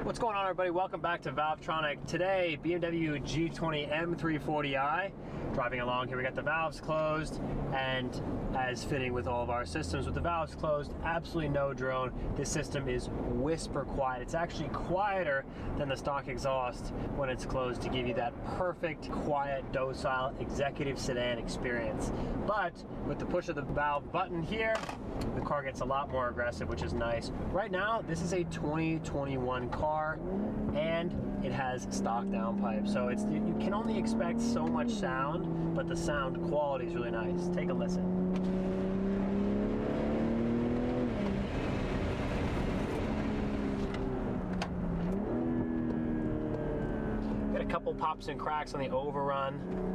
What's going on, everybody? Welcome back to Valvetronic. Today, BMW G20 M340i. Driving along here, we got the valves closed, and as fitting with all of our systems, with the valves closed, absolutely no drone. This system is whisper quiet. It's actually quieter than the stock exhaust when it's closed to give you that perfect, quiet, docile executive sedan experience. But with the push of the valve button here, the car gets a lot more aggressive, which is nice. Right now, this is a 2021 car, and it has stock downpipes, so you can only expect so much sound, but the sound quality is really nice. Take a listen. Got a couple pops and cracks on the overrun.